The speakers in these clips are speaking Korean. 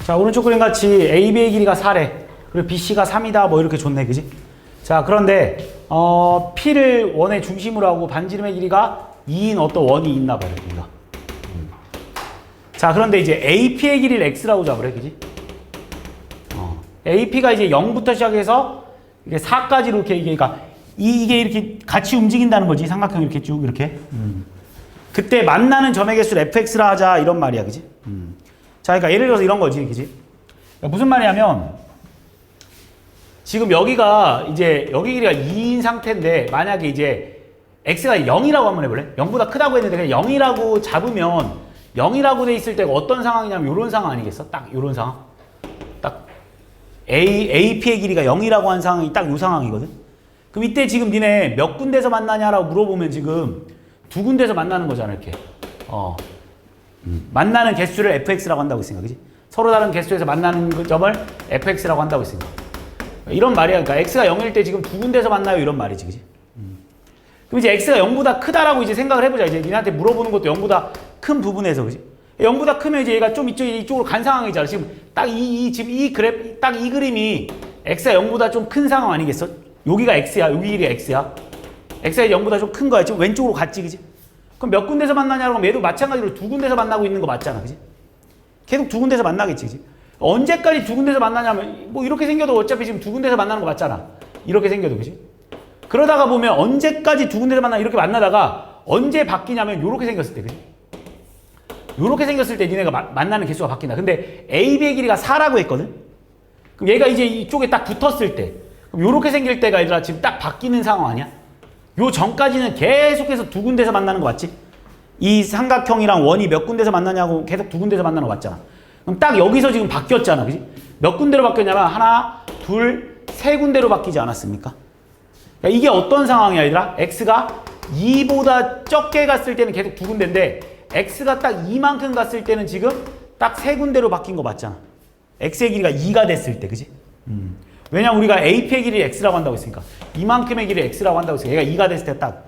자, 오른쪽 그림 같이 AB의 길이가 4래. 그리고 BC가 3이다. 뭐 이렇게 줬네. 그지? 자, 그런데 P를 원의 중심으로 하고 반지름의 길이가 2인 어떤 원이 있나 봐요. 우리가. 자, 그런데 이제 AP의 길이를 X라고 잡으래. 그지? AP가 이제 0부터 시작해서 이게 4까지 이렇게 그러니까 이게 이렇게 같이 움직인다는 거지. 삼각형 이렇게 쭉 이렇게. 그때 만나는 점의 개수를 fx라 하자 이런 말이야. 그지? 자, 그러니까 예를 들어서 이런 거지. 그지? 그러니까 무슨 말이냐면 지금 여기가 이제 여기 길이가 2인 상태인데 만약에 이제 x가 0이라고 한번 해볼래? 0보다 크다고 했는데 그냥 0이라고 잡으면 0이라고 돼 있을 때가 어떤 상황이냐면 이런 상황 아니겠어? 딱 이런 상황. 딱 AP의 길이가 0이라고 한 상황이 딱 이 상황이거든. 그럼 이때 지금 니네 몇 군데서 만나냐라고 물어보면 지금 두 군데서 만나는 거잖아. 이렇게. 만나는 개수를 fx라고 한다고 했으니까. 그지? 서로 다른 개수에서 만나는 그 점을 fx라고 한다고 했으니까. 이런 말이야. 그러니까 x가 0일 때 지금 두 군데서 만나요. 이런 말이지. 그지? 그럼 이제 x가 0보다 크다라고 이제 생각을 해보자. 이제 니한테 물어보는 것도 0보다 큰 부분에서. 그지? 0보다 크면 이제 얘가 좀 이쪽으로 간 상황이잖아. 지금 딱 지금 이 그래프, 딱 이 그림이 x가 0보다 좀 큰 상황 아니겠어? 여기가 x야. 여기 길이가 x야. x가 0보다 좀 큰 거야. 지금 왼쪽으로 갔지. 그지? 그럼 몇 군데서 만나냐고 하면 얘도 마찬가지로 두 군데서 만나고 있는 거 맞잖아. 그지? 계속 두 군데서 만나겠지. 그지? 언제까지 두 군데서 만나냐면 뭐 이렇게 생겨도 어차피 지금 두 군데서 만나는 거 맞잖아. 이렇게 생겨도. 그지? 그러다가 보면 언제까지 두 군데서 이렇게 만나다가 언제 바뀌냐면 요렇게 생겼을 때. 그지? 요렇게 생겼을 때 니네가 만나는 개수가 바뀐다. 근데 AB의 길이가 4라고 했거든? 그럼 얘가 이제 이쪽에 딱 붙었을 때 그럼 요렇게 생길 때가 얘들아 지금 딱 바뀌는 상황 아니야? 요 전까지는 계속해서 두 군데서 만나는 거 맞지? 이 삼각형이랑 원이 몇 군데서 만나냐고 계속 두 군데서 만나는 거 맞잖아. 그럼 딱 여기서 지금 바뀌었잖아. 그지? 몇 군데로 바뀌었냐면 하나, 둘, 세 군데로 바뀌지 않았습니까? 그러니까 이게 어떤 상황이야 얘들아? x가 2보다 적게 갔을 때는 계속 두 군데인데 x가 딱 이만큼 갔을 때는 지금 딱 세 군데로 바뀐 거 맞잖아. x의 길이가 2가 됐을 때. 그지? 왜냐면 우리가 AP의 길이를 x라고 한다고 했으니까 이만큼의 길이를 x라고 한다고 했으니까 얘가 2가 됐을 때 딱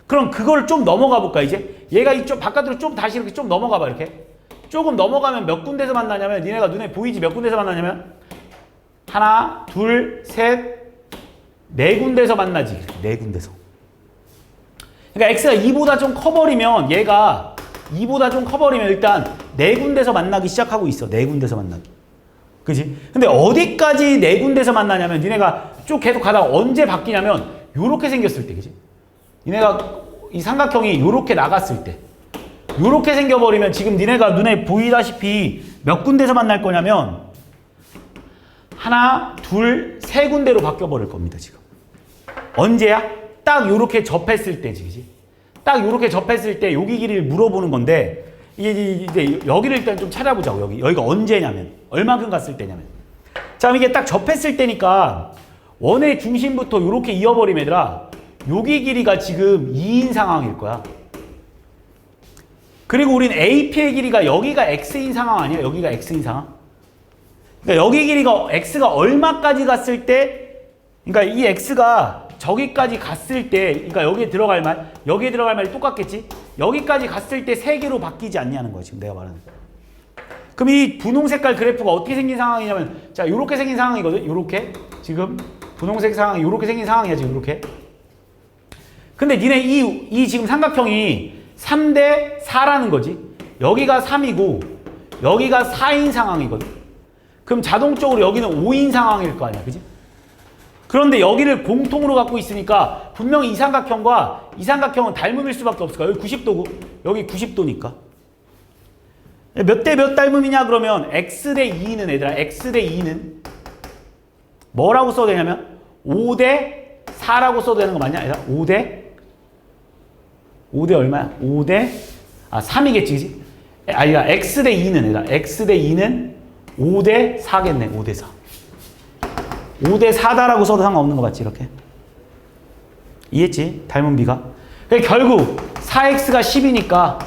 그럼 그걸 좀 넘어가 볼까 이제? 얘가 이쪽 바깥으로 좀 다시 이렇게 좀 넘어가 봐 이렇게 조금 넘어가면 몇 군데서 만나냐면 니네가 눈에 보이지 몇 군데서 만나냐면 하나 둘 셋 네 군데서 만나지. 네 군데서. 그러니까 x가 2보다 좀 커버리면 얘가 2보다 좀 커버리면 일단 네 군데서 만나기 시작하고 있어. 네 군데서 만나기. 그지? 근데 어디까지 네 군데서 만나냐면 니네가 쭉 계속 가다가 언제 바뀌냐면 요렇게 생겼을 때. 그지? 니네가 이 삼각형이 요렇게 나갔을 때 요렇게 생겨버리면 지금 니네가 눈에 보이다시피 몇 군데서 만날 거냐면 하나, 둘, 세 군데로 바뀌어버릴 겁니다. 지금. 언제야? 딱 요렇게 접했을 때지. 그지? 딱 요렇게 접했을 때 여기 길이를 물어보는 건데 이제 여기를 일단 좀 찾아보자고. 여기가 언제냐면 얼마큼 갔을 때냐면 자, 이게 딱 접했을 때니까 원의 중심부터 요렇게 이어버리면 얘들아 여기 길이가 지금 2인 상황일 거야. 그리고 우린 AP의 길이가 여기가 X인 상황 아니야? 여기가 X인 상황? 그러니까 여기 길이가 X가 얼마까지 갔을 때 그러니까 이 X가 저기까지 갔을 때 그러니까 여기에 들어갈 말이 똑같겠지? 여기까지 갔을 때 세 개로 바뀌지 않냐는 거야. 지금 내가 말하는 거. 그럼 이 분홍색깔 그래프가 어떻게 생긴 상황이냐면 자 요렇게 생긴 상황이거든. 요렇게 지금 분홍색 상황이 요렇게 생긴 상황이야. 지금 요렇게. 근데 니네 이 지금 삼각형이 3대 4라는 거지. 여기가 3이고 여기가 4인 상황이거든. 그럼 자동적으로 여기는 5인 상황일 거 아니야. 그지? 그런데 여기를 공통으로 갖고 있으니까 분명히 이 삼각형과 이 삼각형은 닮음일 수밖에 없을 거야. 여기 90도고 여기 90도니까. 몇 대 몇 닮음이냐 그러면 x 대 2는 얘들아 x 대 2는 뭐라고 써도 되냐면 5대 4라고 써도 되는 거 맞냐? 얘들아 5대 얼마야? 3이겠지, 그지? 아니야, x 대 2는, 얘들아. x 대 2는 5대 4겠네, 5대 4. 5대 4다라고 써도 상관없는 거 맞지, 이렇게? 이해했지? 닮은 비가. 그러니까 결국 4x가 10이니까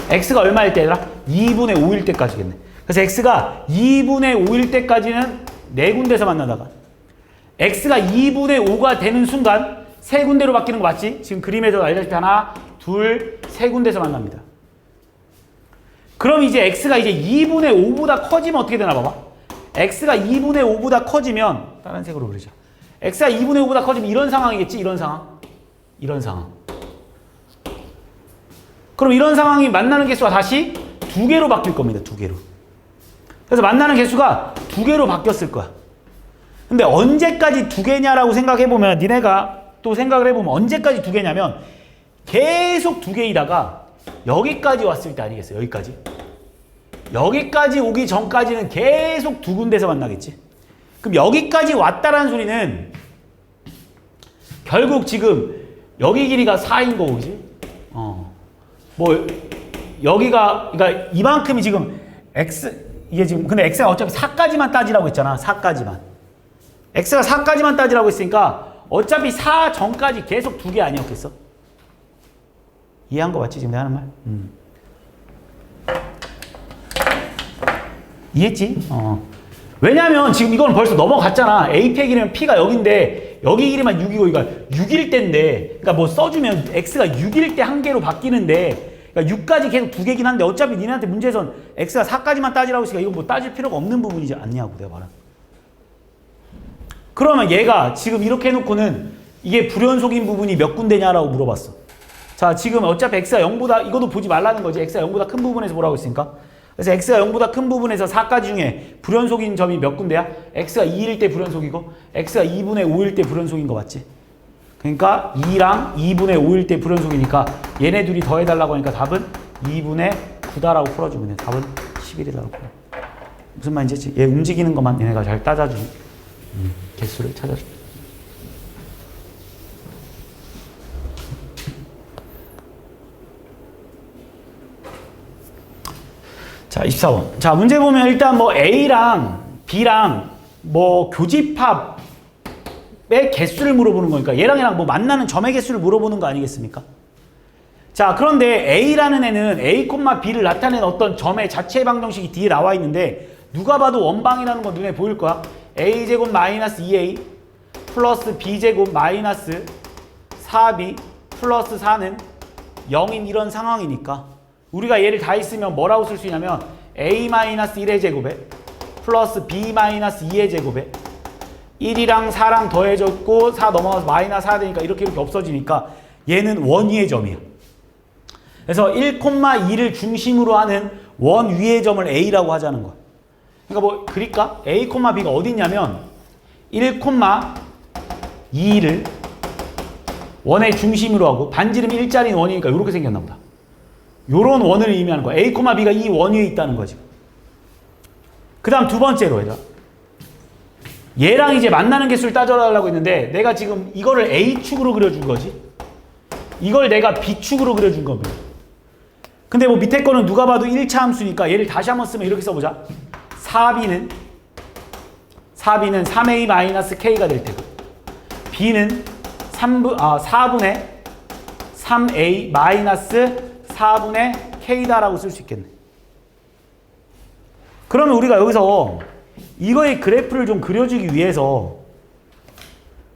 x가 얼마일 때, 얘들아? 2분의 5일 때까지겠네. 그래서 x가 2분의 5일 때까지는 네 군데서 만나다가 x가 2분의 5가 되는 순간 세 군데로 바뀌는 거 맞지? 지금 그림에서 알다시피 하나, 둘, 세 군데서 만납니다. 그럼 이제 x가 이제 2분의 5보다 커지면 어떻게 되나 봐봐. x가 2분의 5보다 커지면 다른 색으로 그리자. x가 2분의 5보다 커지면 이런 상황이겠지. 이런 상황. 이런 상황. 그럼 이런 상황이 만나는 개수가 다시 2개로 바뀔 겁니다. 2개로. 그래서 만나는 개수가 2개로 바뀌었을 거야. 근데 언제까지 2개냐라고 생각해보면 니네가 또 생각을 해보면 언제까지 2개냐면 계속 2개이다가 여기까지 왔을 때 아니겠어요? 여기까지. 여기까지 오기 전까지는 계속 두 군데서 만나겠지. 그럼 여기까지 왔다라는 소리는 결국 지금 여기 길이가 4인 거고, 그지? 뭐 여기가 그러니까 이만큼이 지금 x 이게 지금 근데 x가 어차피 4까지만 따지라고 했잖아. 4까지만. x가 4까지만 따지라고 했으니까 어차피 4 전까지 계속 2개 아니었겠어? 이해한 거 맞지? 지금 내가 하는 말? 이해했지? 왜냐면 지금 이거는 벌써 넘어갔잖아. a 팩이면 p가 여기인데 여기 길이만 6이고 이거 6일 때인데 그러니까 뭐 써주면 x가 6일 때 한 개로 바뀌는데 그러니까 6까지 계속 2개긴 한데 어차피 니네한테 문제에선 x가 4까지만 따지라고 했으니까 이거 뭐 따질 필요가 없는 부분이지 않냐고 내가 말한. 그러면 얘가 지금 이렇게 해놓고는 이게 불연속인 부분이 몇 군데냐라고 물어봤어. 자, 지금 어차피 x가 0보다 이것도 보지 말라는 거지. x가 0보다 큰 부분에서 보라고 했으니까. 그래서 x가 0보다 큰 부분에서 4가지 중에 불연속인 점이 몇 군데야? x가 2일 때 불연속이고 x가 2분의 5일 때 불연속인 거 맞지? 그러니까 2랑 2분의 5일 때 불연속이니까 얘네 둘이 더해달라고 하니까 답은 2분의 9다라고 풀어주면 돼. 답은 11이다라고 풀어. 무슨 말인지 얘 움직이는 것만 얘네가 잘 따져주는 개수를 찾아줘. 자, 24번. 자, 문제 보면 일단 뭐 A랑 B랑 뭐 교집합의 개수를 물어보는 거니까 얘랑 뭐 만나는 점의 개수를 물어보는 거 아니겠습니까? 자, 그런데 A라는 애는 A, B를 나타내는 어떤 점의 자체 방정식이 뒤에 나와 있는데 누가 봐도 원방이라는 건 눈에 보일 거야. A제곱 마이너스 2A 플러스 B제곱 마이너스 4B 플러스 4는 0인 이런 상황이니까 우리가 얘를 다 있으면 뭐라고 쓸 수 있냐면 A-1의 제곱에 플러스 B-2의 제곱에 1이랑 4랑 더해졌고 4 넘어가서 마이너스 4 되니까 이렇게 없어지니까 얘는 원 위의 점이야. 그래서 1,2를 중심으로 하는 원 위의 점을 A라고 하자는 거야. 그러니까 뭐 그릴까? A, B가 어디 있냐면 1,2를 원의 중심으로 하고 반지름 일자리는 원이니까 이렇게 생겼나 보다. 요런 원을 의미하는 거야. A, B가 이 원 위에 있다는 거지. 그 다음 두 번째로 얘들아. 얘랑 이제 만나는 개수를 따져달라고 했는데 내가 지금 이거를 A축으로 그려준 거지. 이걸 내가 B축으로 그려준 겁니다. 근데 뭐 밑에 거는 누가 봐도 1차 함수니까 얘를 다시 한번 쓰면 이렇게 써보자. 4B는 3A-K가 될 테고 B는 4분의 3A-4분의 K다라고 쓸 수 있겠네. 그러면 우리가 여기서 이거의 그래프를 좀 그려주기 위해서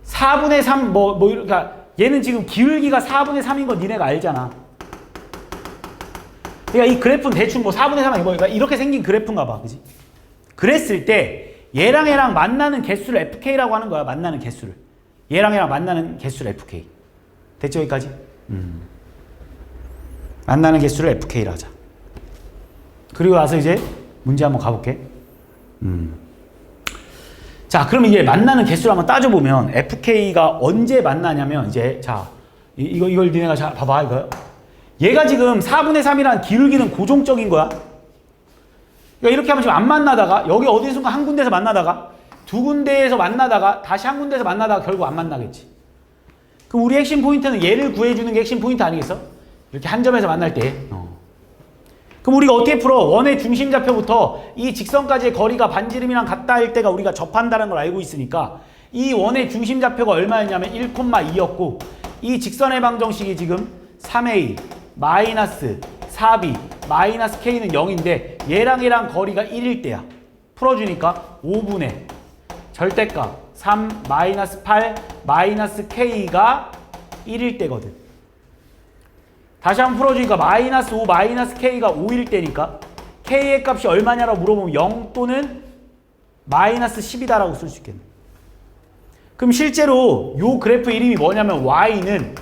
4분의 3 그러니까 얘는 지금 기울기가 4분의 3인 거 니네가 알잖아. 그러니까 이 그래프는 대충 뭐 4분의 3 그러니까 이렇게 생긴 그래프인가 봐. 그지? 그랬을 때 얘랑 만나는 개수를 FK라고 하는 거야. 만나는 개수를. 얘랑 만나는 개수를 FK. 됐죠? 여기까지? 만나는 개수를 FK로 하자. 그리고 나서 이제 문제 한번 가볼게. 자, 그럼 이게 만나는 개수를 한번 따져보면 FK가 언제 만나냐면 이제 자, 이걸 니네가 자, 봐봐 이거. 얘가 지금 4분의 3이라는 기울기는 고정적인 거야. 그러니까 이렇게 하면 지금 안 만나다가 여기 어디선가 한 군데에서 만나다가 두 군데에서 만나다가 다시 한 군데에서 만나다가 결국 안 만나겠지. 그럼 우리 핵심 포인트는 얘를 구해주는 게 핵심 포인트 아니겠어? 이렇게 한 점에서 만날 때. 그럼 우리가 어떻게 풀어? 원의 중심좌표부터 이 직선까지의 거리가 반지름이랑 같다 할 때가 우리가 접한다는 걸 알고 있으니까 이 원의 중심좌표가 얼마였냐면 1,2였고 이 직선의 방정식이 지금 3A 마이너스 4B 마이너스 K는 0인데 얘랑 거리가 1일 때야. 풀어주니까 5분의 절대값 3 마이너스 8 마이너스 K가 1일 때거든. 다시 한번 풀어주니까 마이너스 5 마이너스 K가 5일 때니까 k의 값이 얼마냐라고 물어보면 0 또는 마이너스 10이다라고 쓸 수 있겠네. 그럼 실제로 요 그래프 이름이 뭐냐면 y는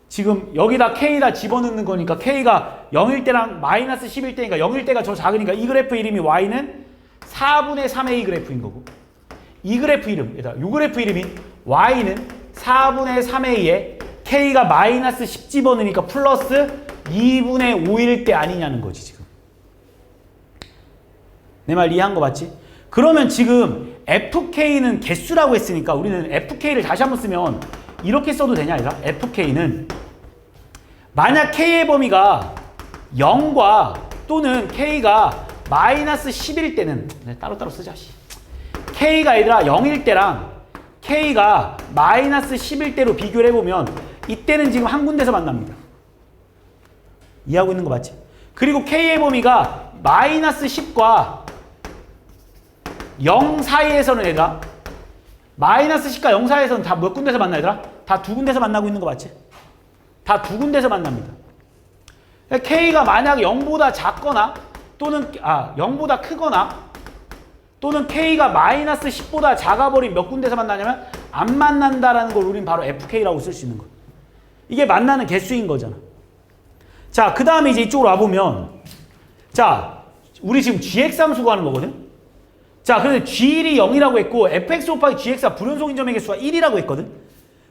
지금 여기다 k다 집어넣는 거니까 k가 0일 때랑 마이너스 10일 때니까 0일 때가 저 작으니까 이 그래프 이름이 y는 4분의 3a 그래프인 거고, 이 그래프 이름, 요 그래프 이름이 y는 4분의 3a에 k가 마이너스 10 집어넣으니까 플러스 2분의 5일 때 아니냐는 거지 지금. 내 말 이해한 거 맞지? 그러면 지금 fk는 개수라고 했으니까 우리는 fk를 다시 한번 쓰면 이렇게 써도 되냐 얘들아? fk는 만약 k의 범위가 0과 또는 k가 마이너스 10일 때는 따로따로 쓰자. k가 얘들아 0일 때랑 k가 마이너스 10일 때로 비교를 해보면 이때는 지금 한 군데서 만납니다. 이해하고 있는 거 맞지? 그리고 k의 범위가 마이너스 10과 0 사이에서는 얘들아 마이너스 10과 0 사이에서는 다 몇 군데서 만나 얘들아? 다 두 군데서 만나고 있는 거 맞지? 다 두 군데서 만납니다. k가 만약 0보다 작거나 또는 0보다 크거나 또는 k가 마이너스 10보다 작아버린 몇 군데서 만나냐면 안 만난다라는 걸 우린 바로 fk라고 쓸 수 있는 거야. 이게 만나는 개수인 거잖아. 자, 그 다음에 이제 이쪽으로 와보면 자, 우리 지금 gx 함수 구하는 거거든? 자, 그런데 g1이 0이라고 했고 fx 곱하기 gx가 불연속 인점의 개수가 1이라고 했거든?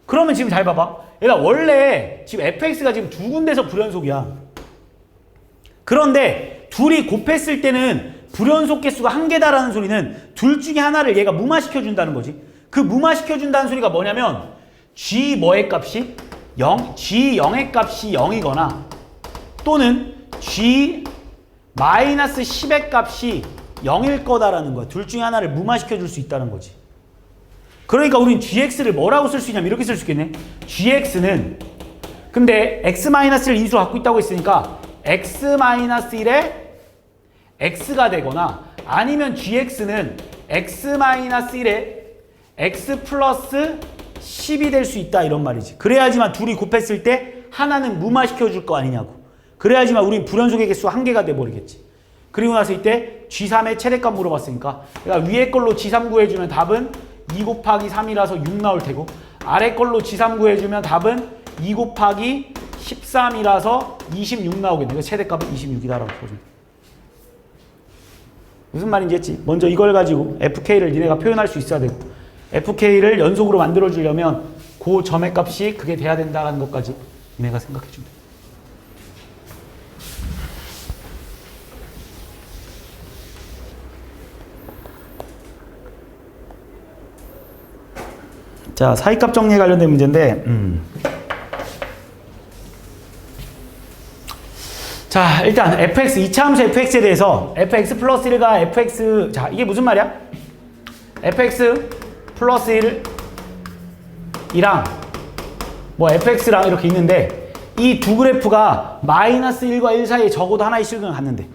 그러면 지금 잘 봐봐. 얘가 원래 지금 fx가 지금 두 군데서 불연속이야. 그런데 둘이 곱했을 때는 불연속 개수가 한 개다라는 소리는 둘 중에 하나를 얘가 무마시켜준다는 거지. 그 무마시켜준다는 소리가 뭐냐면 g 뭐의 값이? 0, g 0의 값이 0이거나 또는 g 마이너스 10의 값이 0일 거다라는 거야. 둘 중에 하나를 무마시켜줄 수 있다는 거지. 그러니까 우린 gx를 뭐라고 쓸 수 있냐면 이렇게 쓸 수 있겠네. gx는 근데 x-1을 인수로 갖고 있다고 했으니까 x-1에 x가 되거나 아니면 gx는 x-1에 x 플러스 10이 될 수 있다 이런 말이지. 그래야지만 둘이 곱했을 때 하나는 무마시켜줄 거 아니냐고. 그래야지만 우린 불연속의 개수 한 개가 돼버리겠지. 그리고 나서 이때 g3의 최대값 물어봤으니까 그러니까 위에 걸로 g3 구해주면 답은 2 곱하기 3이라서 6 나올 테고 아래 걸로 g3 구해주면 답은 2 곱하기 13이라서 26 나오겠네. 그래서 최대값은 26이다라고 보여줍니다. 무슨 말인지 했지? 먼저 이걸 가지고 fk를 니네가 표현할 수 있어야 되고 fk를 연속으로 만들어주려면 그 점의 값이 그게 돼야 된다는 것까지 니네가 생각해주면 돼. 자, 사이값 정리에 관련된 문제인데 자, 일단 fx, 2차 함수 fx에 대해서 fx 플러스 1과 fx 자, 이게 무슨 말이야? fx 플러스 1이랑 뭐 fx랑 이렇게 있는데 이 두 그래프가 마이너스 1과 1 사이에 적어도 하나의 실근을 갖는데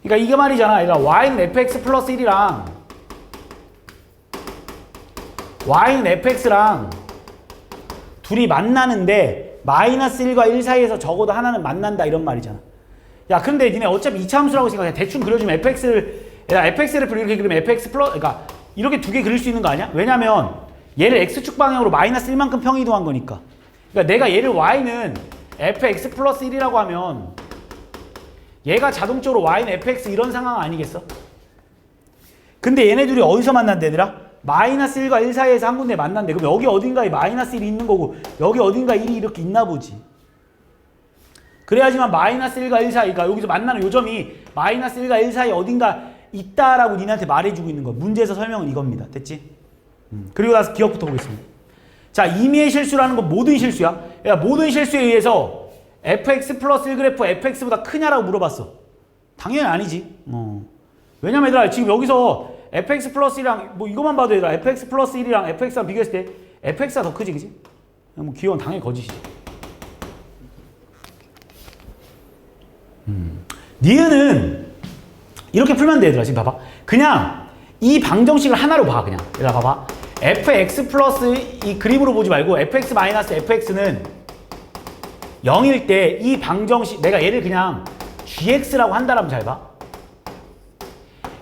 그러니까 이게 말이잖아. 그러니까 y는 fx 플러스 1이랑 y는 fx랑 둘이 만나는데 마이너스 1과 1 사이에서 적어도 하나는 만난다 이런 말이잖아. 야, 근데 니네 어차피 2차 함수라고 생각해. 대충 그려주면 fx를 이렇게 그리면 fx 플러스 그러니까 이렇게 두 개 그릴 수 있는 거 아니야? 왜냐면 얘를 x축 방향으로 마이너스 1만큼 평이동한 거니까. 그러니까 내가 얘를 y는 fx 플러스 1이라고 하면 얘가 자동적으로 y는 fx 이런 상황 아니겠어? 근데 얘네 둘이 어디서 만난대 얘들아? 마이너스 1과 1 사이에서 한 군데 만난대. 그럼 여기 어딘가에 마이너스 1이 있는 거고 여기 어딘가 1이 이렇게 있나 보지. 그래야지만 마이너스 1과 1 사이, 그러니까 여기서 만나는 요점이 마이너스 1과 1 사이 어딘가 있다라고 니네한테 말해주고 있는 거. 문제에서 설명은 이겁니다. 됐지? 그리고 나서 기억부터 보겠습니다. 자, 임의의 실수라는 건 모든 실수야. 야, 모든 실수에 의해서 fx 플러스 1 그래프 fx보다 크냐라고 물어봤어. 당연히 아니지. 왜냐면 얘들아 지금 여기서 fx 플러스 1이랑 뭐 이것만 봐도 얘들아 fx 플러스 1이랑 fx랑 비교했을 때 fx가 더 크지, 그지? 뭐 기억은 당연히 거짓이지. 니은은 이렇게 풀면 돼 얘들아. 지금 봐봐. 그냥 이 방정식을 하나로 봐. 그냥 얘들아 봐봐. fx 플러스 이 그림으로 보지 말고 fx 마이너스 fx는 0일 때 이 방정식 내가 얘를 그냥 gx라고 한다라면 잘 봐.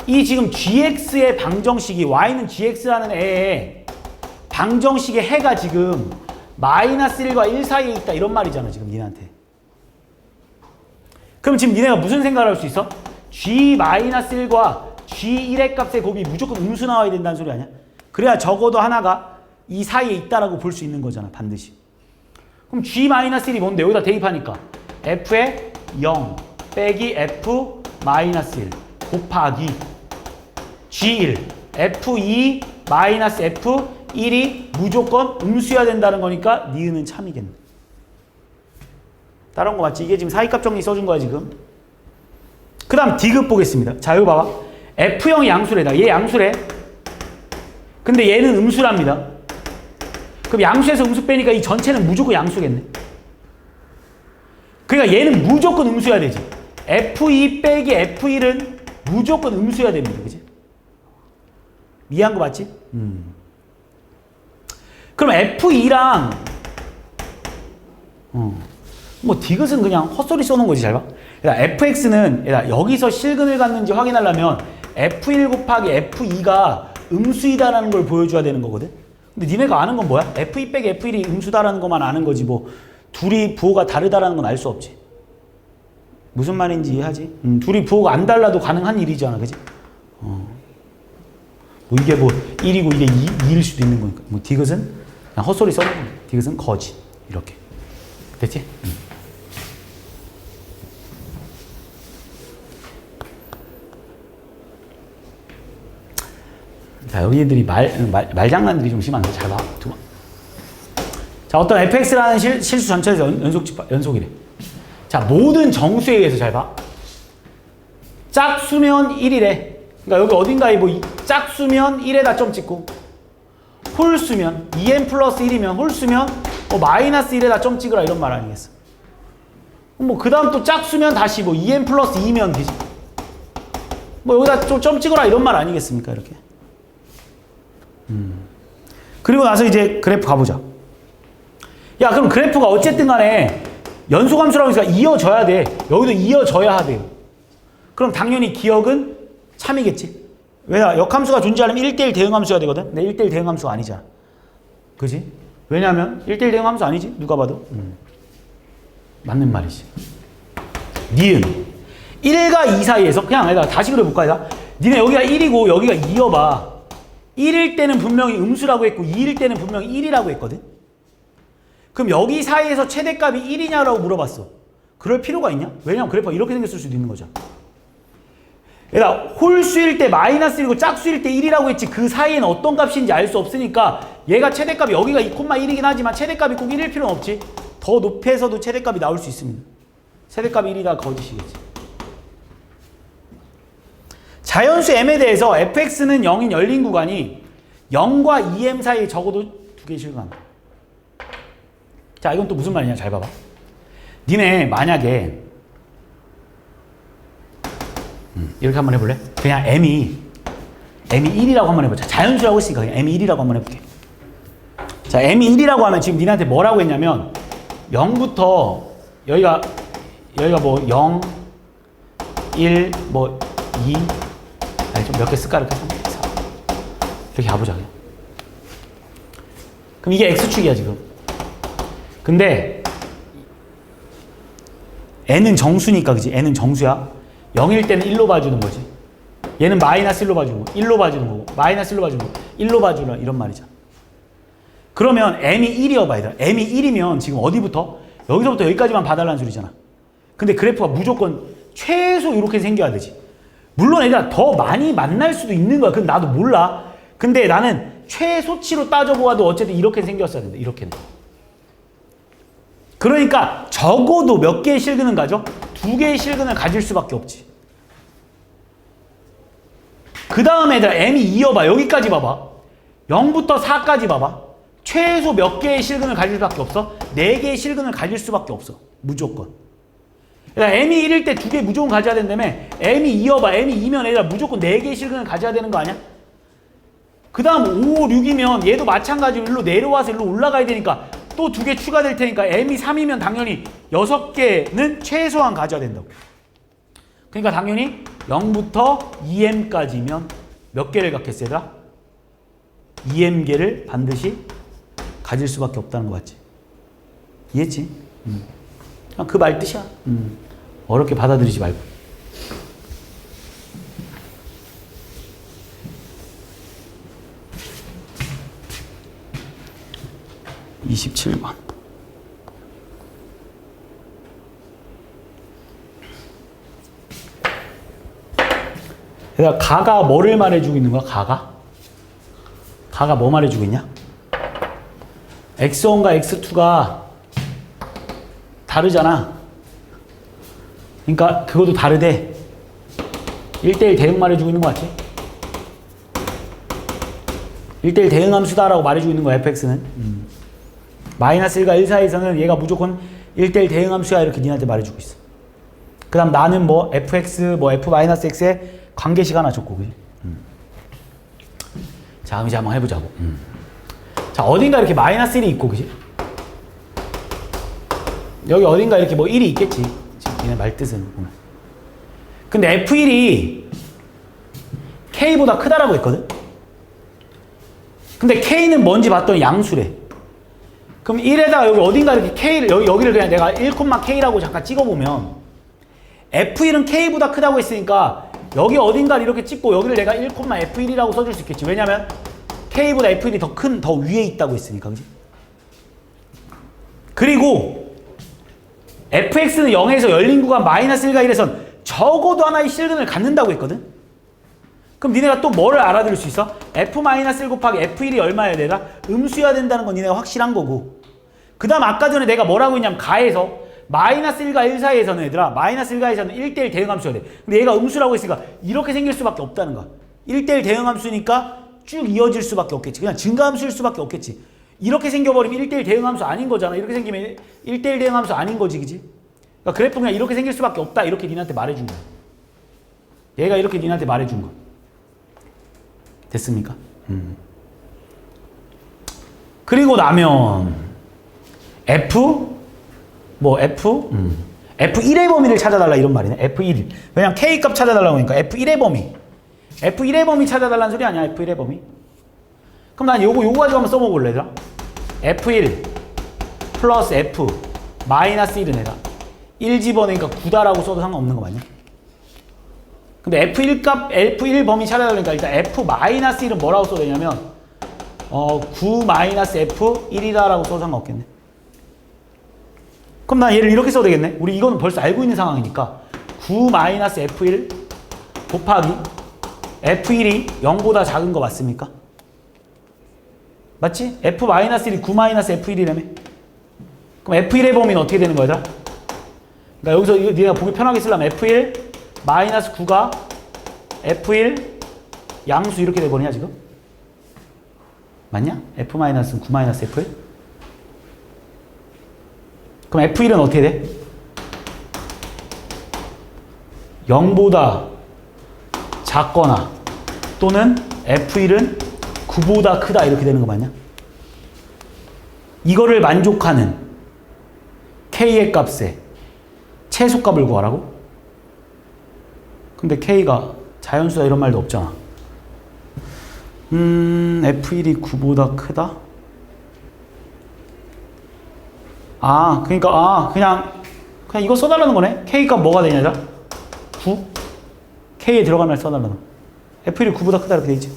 이 지금 gx의 방정식이 y는 gx라는 애의 방정식의 해가 지금 마이너스 1과 1 사이에 있다 이런 말이잖아 지금 니네한테. 그럼 지금 니네가 무슨 생각을 할 수 있어? g-1과 g1의 값의 곱이 무조건 음수 나와야 된다는 소리 아니야? 그래야 적어도 하나가 이 사이에 있다라고 볼 수 있는 거잖아 반드시. 그럼 g-1이 뭔데? 여기다 대입하니까 f의 0 빼기 f-1 곱하기 g1 f2 마이너스 f1이 무조건 음수여야 된다는 거니까 니은은 참이겠네. 따라온 거 맞지? 이게 지금 사이값 정리 써준 거야 지금. 그 다음 D급 보겠습니다. 자 여기 봐봐. F형이 양수래다. 얘 양수래. 근데 얘는 음수랍니다. 그럼 양수에서 음수 빼니까 이 전체는 무조건 양수겠네. 그러니까 얘는 무조건 음수여야 되지. F2 빼기 F1은 무조건 음수여야 됩니다. 그지? 이해한 거 맞지? 그럼 F2랑 뭐 디귿은 그냥 헛소리 써놓은 거지. 잘 봐. 그러니까 fx는 여기서 실근을 갖는지 확인하려면 f1 곱하기 f2가 음수이다라는 걸 보여줘야 되는 거거든. 근데 니네가 아는 건 뭐야? f2 빼기 f1이 음수다라는 것만 아는 거지 뭐 둘이 부호가 다르다라는 건 알 수 없지. 무슨 말인지 이해하지? 둘이 부호가 안 달라도 가능한 일이잖아. 그지? 뭐 이게 뭐 1이고 이게 2일 수도 있는 거니까. 뭐 디귿은 그냥 헛소리 써놓은 거야. 디귿은 거지. 이렇게. 됐지? 자, 여기들이 말장난들이 좀 심한데, 잘 봐. 두 번. 자, 어떤 fx라는 실수 전체에서 연속이래. 자, 모든 정수에 의해서 잘 봐. 짝수면 1이래. 그러니까 여기 어딘가에 뭐 짝수면 1에다 점 찍고, 홀수면, 2n 플러스 1이면 홀수면, 마이너스 1에다 점 찍으라 이런 말 아니겠어. 뭐, 그 다음 또 짝수면 다시 뭐 2n 플러스 2면 되지. 뭐, 여기다 좀 점 찍으라 이런 말 아니겠습니까? 이렇게. 그리고 나서 이제 그래프 가보자. 야, 그럼 그래프가 어쨌든 간에 연소함수라고 하니까 이어져야 돼. 여기도 이어져야 돼요. 그럼 당연히 기억은 참이겠지. 왜? 역함수가 존재하려면 1대1 대응함수여야 되거든. 근데 1대1 대응함수가 아니잖아. 그지? 왜냐면 1대1 대응함수 아니지? 누가 봐도. 맞는 말이지. 니은 1과 2 사이에서 그냥 다시 그려볼까? 니네 여기가 1이고 여기가 2여봐. 1일 때는 분명히 음수라고 했고 2일 때는 분명히 1이라고 했거든. 그럼 여기 사이에서 최대값이 1이냐라고 물어봤어. 그럴 필요가 있냐? 왜냐면 그래프가 이렇게 생겼을 수도 있는 거잖아. 얘가 홀수일 때 마이너스 1이고 짝수일 때 1이라고 했지 그 사이에는 어떤 값인지 알 수 없으니까 얘가 최대값이 여기가 2,1이긴 하지만 최대값이 꼭 1일 필요는 없지. 더 높여서도 최대값이 나올 수 있습니다. 최대값이 1이다 거짓이겠지. 자연수 m에 대해서 fx는 0인 열린 구간이 0과 2m 사이에 적어도 두 개의 실근한다. 자, 이건 또 무슨 말이냐? 잘 봐봐. 니네 만약에 이렇게 한번 해볼래? 그냥 m이 1이라고 한번 해보자. 자연수라고 했으니까 그냥 m이 1이라고 한번 해볼게. 자, m이 1이라고 하면 지금 니네한테 뭐라고 했냐면 0부터 여기가 뭐 0, 1, 뭐 2 아니 좀 몇 개 쓸까? 이렇게 3, 4 이렇게 가보자. 그냥. 그럼 이게 x축이야 지금. 근데 n은 정수니까 그지? n은 정수야. 0일 때는 1로 봐주는 거지. 얘는 마이너스 1로 봐주는 거, 1로 봐주는 거고, 마이너스 1로 봐주는 거, 1로 봐주는 이런 말이잖아. 그러면 m이 1이어봐 얘들아. m이 1이면 지금 어디부터? 여기서부터 여기까지만 봐달라는 소리잖아. 근데 그래프가 무조건 최소 이렇게 생겨야 되지. 물론 얘들아 더 많이 만날 수도 있는 거야. 그건 나도 몰라. 근데 나는 최소치로 따져보아도 어쨌든 이렇게 생겼어야 된다. 이렇게는. 그러니까 적어도 몇 개의 실근은 가져? 2개의 실근을 가질 수밖에 없지. 그 다음에 얘들아 m이 2여봐. 여기까지 봐봐. 0부터 4까지 봐봐. 최소 몇 개의 실근을 가질 수밖에 없어? 4개의 실근을 가질 수밖에 없어. 무조건. 얘들아 m이 1일 때 2개 무조건 가져야 된다며. m이 2여봐. m이 2면 얘들아 무조건 4개의 실근을 가져야 되는 거 아니야? 그 다음 5, 6이면 얘도 마찬가지로 일로 내려와서 일로 올라가야 되니까 또 2개 추가될 테니까 m이 3이면 당연히 6개는 최소한 가져야 된다고. 그러니까 당연히 0부터 2m까지면 몇 개를 갖겠어 얘들아? 2m개를 반드시 가질 수밖에 없다는 거 맞지? 이해했지? 그냥 그 말 뜻이야. 어렵게 받아들이지 말고. 27번. 얘들아, 가가 뭐를 말해주고 있는 거야? 가가 뭐 말해주고 있냐? x1과 x2가 다르잖아. 그러니까 그것도 다르대. 1대1 대응 말해주고 있는 거 맞지? 1대1 대응 함수다라고 말해주고 있는 거야, fx는. 마이너스 1과 1 사이에서는 얘가 무조건 1대1 대응 함수야, 이렇게 니한테 말해주고 있어. 그 다음 나는 뭐 fx, 뭐 f-x의 관계식 하나 줬고, 그지? 자, 그럼 이제 한번 해보자고. 자, 어딘가 이렇게 마이너스 1이 있고, 그지? 여기 어딘가 이렇게 뭐 1이 있겠지. 지금 얘네 말뜻은 보면. 근데 F1이 K보다 크다라고 했거든? 근데 K는 뭔지 봤더니 양수래. 그럼 1에다가 여기 어딘가 이렇게 K를, 여기를 그냥 내가 1,K라고 잠깐 찍어보면 F1은 K보다 크다고 했으니까 여기 어딘가를 이렇게 찍고 여기를 내가 1,F1이라고 써줄 수 있겠지. 왜냐면 K보다 F1이 더 위에 있다고 했으니까, 그지? 그리고 fx는 0에서 열린 구간 마이너스 1과 1에선 적어도 하나의 실근을 갖는다고 했거든? 그럼 니네가 또 뭐를 알아들을 수 있어? f-1 곱하기 f1이 얼마여야 되나? 음수여야 된다는 건 니네가 확실한 거고. 그 다음 아까 전에 내가 뭐라고 했냐면 가에서 마이너스 1과 1 사이에서는 얘들아 마이너스 1과 1에서는 1대1 대응함수여야 돼. 근데 얘가 음수라고 했으니까 이렇게 생길 수밖에 없다는 거야. 1대1 대응함수니까 쭉 이어질 수밖에 없겠지. 그냥 증가함수일 수밖에 없겠지. 이렇게 생겨버리면 1대1 대응함수 아닌 거잖아. 이렇게 생기면 1대1 대응함수 아닌 거지, 그지? 그러니까 그래프 그냥 이렇게 생길 수밖에 없다. 이렇게 니한테 말해준 거야. 얘가 이렇게 니한테 말해준 거. 됐습니까? 그리고 나면 F1의 범위를 찾아달라 이런 말이네. F1. 왜냐면 K 값 찾아달라고 하니까 F1의 범위. F1의 범위 찾아달라는 소리 아니야, F1의 범위? 그럼 난 요거 가지고 한번 써먹을래, 얘들아? F1 플러스 F 마이너스 1은 얘가 1 집어내니까 9다라고 써도 상관없는 거 맞냐? 근데 F1 범위 찾아달라니까 일단 F 마이너스 1은 뭐라고 써도 되냐면 9 마이너스 F1이다라고 써도 상관없겠네. 그럼 난 얘를 이렇게 써도 되겠네. 우리 이거는 벌써 알고 있는 상황이니까 9 마이너스 F1 곱하기 F1이 0보다 작은 거 맞습니까? 맞지? F-1이 9 마이너스 F1이라며? 그럼 F1의 범위는 어떻게 되는 거야, 얘들아? 그러니까 여기서 이거 네가 보기 편하게 쓰려면 F1 마이너스 9가 F1 양수 이렇게 돼버리냐 지금? 맞냐? F-는 9 마이너스 F1? 그럼 F1은 어떻게 돼? 0보다 작거나 또는 F1은 9보다 크다 이렇게 되는 거 맞냐? 이거를 만족하는 K의 값에 최소값을 구하라고? 근데 K가 자연수다 이런 말도 없잖아. F1이 9보다 크다? 그러니까 그냥 이거 써달라는 거네. K 값 뭐가 되냐, 9? K에 들어가는 말 써달라는 거. F1이 9보다 크다 이렇게 돼 있지.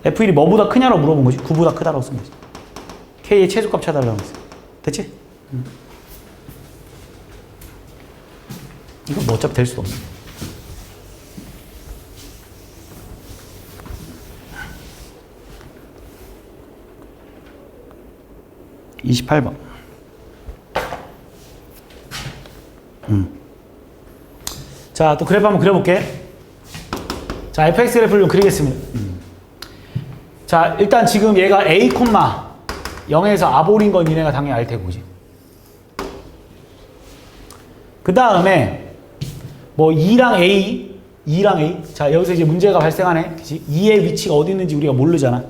F1이 뭐보다 크냐고 물어본 거지. 9보다 크다라고 쓴 거지. K의 최소값 찾아달라고 했어. 됐지? 이건 뭐 어차피 될 수도 없네. (28번) 자, 또 그래프 한번 그려볼게. 자, fx 그래프를 좀 그리겠습니다. 자, 일단 지금 얘가 a, 0에서 아볼인 건 니네가 당연히 알 테고, 그지? 그 다음에 뭐 2랑 A. 자, 여기서 이제 문제가 발생하네. 그치? 2의 위치가 어디 있는지 우리가 모르잖아.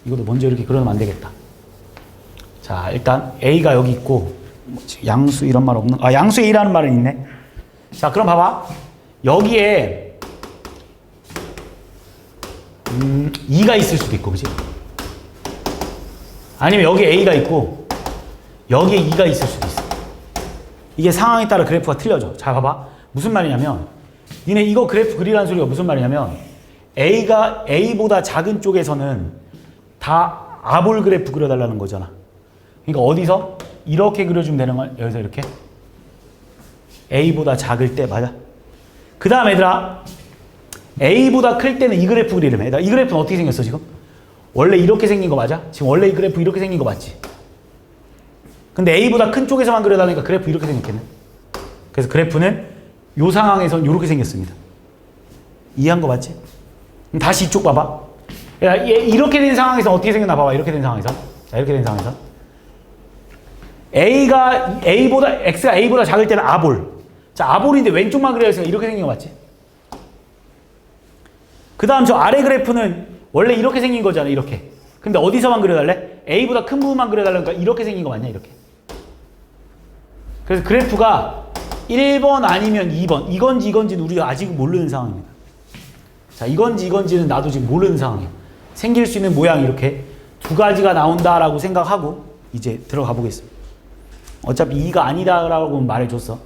이것도 먼저 이렇게 그려놓으면 안 되겠다. 자, 일단 A가 여기 있고 양수 이런 말 없는, 양수 A라는 말은 있네. 자, 그럼 봐봐. 여기에 2가 있을 수도 있고, 그지? 아니면 여기 A가 있고 여기에 2가 있을 수도 있어. 이게 상황에 따라 그래프가 틀려져. 자, 봐봐. 무슨 말이냐면 니네 이거 그래프 그리라는 소리가 무슨 말이냐면 A가 A보다 작은 쪽에서는 다 아볼 그래프 그려달라는 거잖아. 그러니까 어디서? 이렇게 그려주면 되는 거야. 여기서 이렇게. A보다 작을 때, 맞아? 그 다음 얘들아, A보다 클 때는 이 그래프 그리려면. 얘들아, 이 그래프는 어떻게 생겼어, 지금? 원래 이렇게 생긴 거 맞아? 지금 원래 이 그래프 이렇게 생긴 거 맞지? 근데 A보다 큰 쪽에서만 그려달라니까 그래프 이렇게 생겼겠네. 그래서 그래프는 이 상황에서는 이렇게 생겼습니다. 이해한 거 맞지? 그럼 다시 이쪽 봐봐. 야, 이렇게 된 상황에서 어떻게 생겼나 봐봐. 이렇게 된 상황에서. 자, 이렇게 된 상황에서. X가 A보다 작을 때는 아볼. 자, 아볼인데 왼쪽만 그려야 했으니까 이렇게 생긴 거 맞지? 그 다음 저 아래 그래프는 원래 이렇게 생긴 거잖아, 이렇게. 근데 어디서만 그려달래? A보다 큰 부분만 그려달라니까 이렇게 생긴 거 맞냐, 이렇게. 그래서 그래프가 1번 아니면 2번. 이건지는 우리가 아직 모르는 상황입니다. 자, 이건지는 나도 지금 모르는 상황이에요. 생길 수 있는 모양이 이렇게 두 가지가 나온다라고 생각하고 이제 들어가 보겠습니다. 어차피 2가 아니다라고 말해줬어.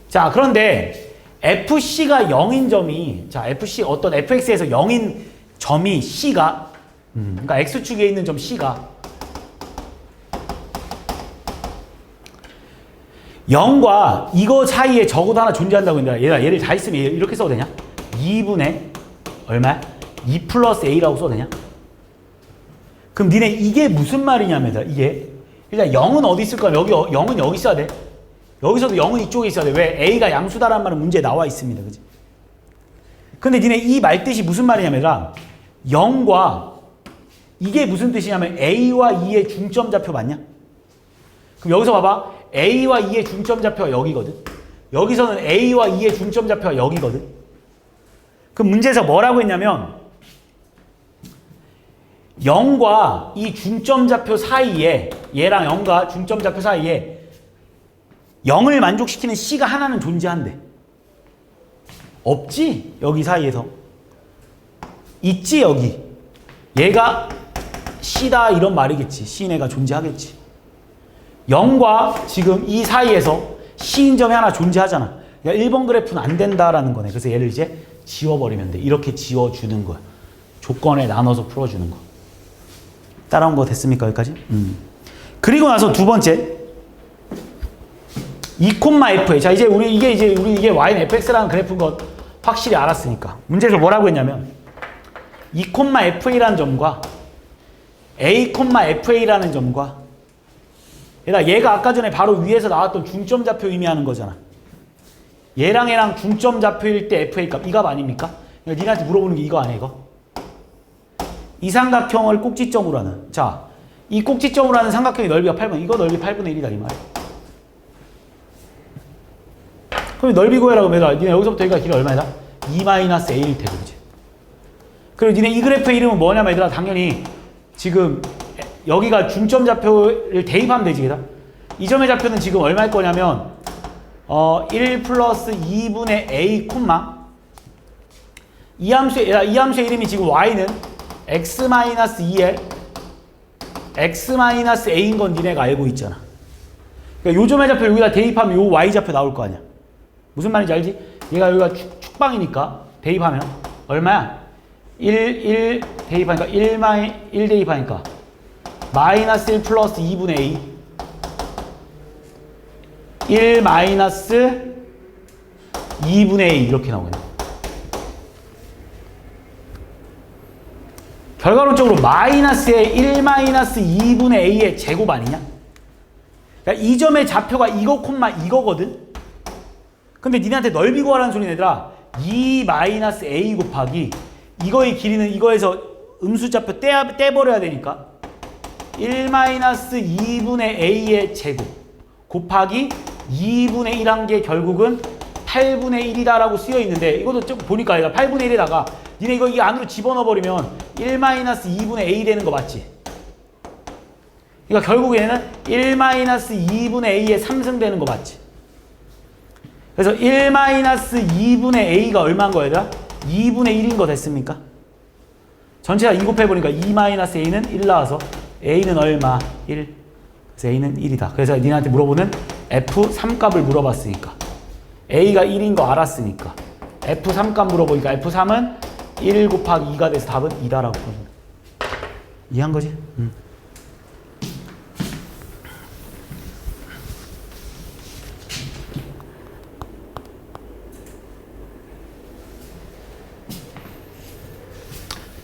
자, 그런데 FC가 0인 점이, 자, FC 어떤 fx에서 0인 점이 C가, 그러니까 X축에 있는 점 C가 0과 이거 사이에 적어도 하나 존재한다고 했는데, 얘를 다 있으면 이렇게 써도 되냐? 2분의 얼마야? 2 플러스 A라고 써도 되냐? 그럼 니네 이게 무슨 말이냐면, 이게 일단 0은 어디 있을 거야? 0은 여기 있어야 돼. 여기서도 0은 이쪽에 있어야 돼. 왜? A가 양수다라는 말은 문제에 나와 있습니다. 그치? 근데 니네 이 말뜻이 무슨 말이냐면 0과 이게 무슨 뜻이냐면 A와 2의 중점 좌표 맞냐? 그럼 여기서 봐봐. A와 2의 중점 좌표가 여기거든. 여기서는 A와 2의 중점 좌표가 여기거든. 그럼 문제에서 뭐라고 했냐면 0과 이 중점 좌표 사이에, 얘랑 0과 중점 좌표 사이에 0을 만족시키는 C가 하나는 존재한대. 없지? 여기 사이에서. 있지, 여기. 얘가 C다 이런 말이겠지. C네가 존재하겠지. 0과 지금 이 사이에서 C인 점이 하나 존재하잖아. 그러니까 1번 그래프는 안 된다라는 거네. 그래서 얘를 이제 지워버리면 돼. 이렇게 지워주는 거야. 조건에 나눠서 풀어주는 거. 따라온 거 됐습니까, 여기까지? 그리고 나서 두 번째. 2,FA. 자, 우리 이게 Y는 fx라는 그래프인 것 확실히 알았으니까. 문제에서 뭐라고 했냐면 2,FA라는 점과 A,FA라는 점과 얘가 아까 전에 바로 위에서 나왔던 중점 좌표 의미하는 거잖아. 얘랑 중점 좌표일 때 FA 값, 이 값 아닙니까? 그러니까 니네한테 물어보는 게 이거 아니야, 이거? 이 삼각형을 꼭지점으로 하는. 자, 이 꼭지점으로 하는 삼각형의 넓이가 8분. 이거 넓이 8분의 1이다, 이 말이야. 그럼 넓이 구해라고 하면 니네 여기서부터 여기가 길이 얼마이다? 2-A일 테고, 그치? 그리고 니네 이 그래프의 이름은 뭐냐면 얘들아, 당연히 지금 여기가 중점 좌표를 대입하면 되지, 얘들아. 이 점의 좌표는 지금 얼마일 거냐면 1 플러스 2분의 A 콤마 이 함수의 이름이 지금 Y는 X-2L X-A인 건 니네가 알고 있잖아. 그러니까 요 점의 좌표 여기다 대입하면 요 Y 좌표 나올 거 아니야. 무슨 말인지 알지? 얘가 여기가 축방이니까 대입하면 얼마야? 1 대입하니까 1 대입하니까 마이너스 1 플러스 2분의 A 1 마이너스 2분의 A 이렇게 나오겠네. 결과론적으로 마이너스의 1 마이너스 2분의 A의 제곱 아니냐? 그러니까 이 점의 좌표가 이거 콤마 이거거든? 근데 니네한테 넓이 구하라는 소리는 얘들아 2 마이너스 A 곱하기 이거의 길이는 이거에서 음수좌표 떼버려야 되니까 1 마이너스 2분의 A의 제곱 곱하기 2분의 1한 게 결국은 8분의 1이다라고 쓰여 있는데 이것도 좀 보니까 얘가 8분의 1에다가 니네 이거 이 안으로 집어넣어버리면 1 마이너스 2분의 A 되는 거 맞지? 그러니까 결국에는 1 마이너스 2분의 A의 3승 되는 거 맞지? 그래서 1 마이너스 2분의 A가 얼마인 거야 얘들아? 2분의 1인 거 됐습니까? 전체 다 2 곱해보니까 2-a는 1 나와서 a는 얼마? 1. 그래서 a는 1이다. 그래서 니네한테 물어보는 f3 값을 물어봤으니까 a가 1인 거 알았으니까 f3 값 물어보니까 f3은 1 곱하기 2가 돼서 답은 2다라고 보는. 이해한 거지?